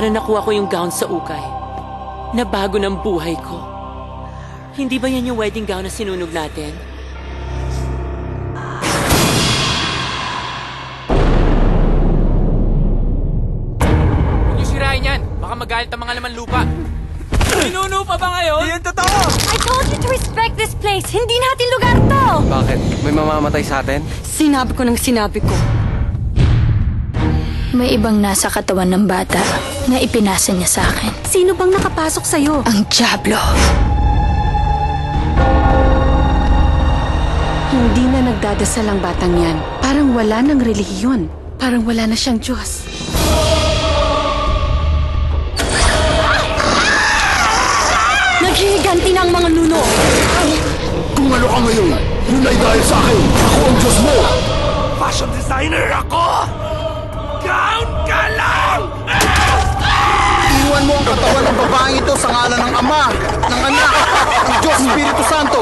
na nakuha ko yung gown sa ukay. Nabago ng buhay ko. Hindi ba yan yung wedding gown na sinunog natin? Huwag niyo sirain yan. Baka magalit ang mga laman lupa. Pinuno pa ba ngayon? Yan totoo! I told you to respect this place! Hindi natin lugar to! Bakit? May mamamatay sa atin? Sinabi ko ng sinabi ko. May ibang nasa katawan ng bata na ipinasa niya sa akin. Sino bang nakapasok sa'yo? Ang Diablo. Hindi na nagdadasal ang batang yan. Parang wala ng relihiyon. Parang wala na siyang Diyos. Naghihiganti na ang mga nuno. Kung ano ka ngayon, yun ay dahil sa akin. Ako ang Diyos mo. Fashion designer ako! Gown ka lang! Iwan mo ang katawan ng babaeng ito sa ngalan ng Ama, ng Anak, ng Diyos Espiritu Santo.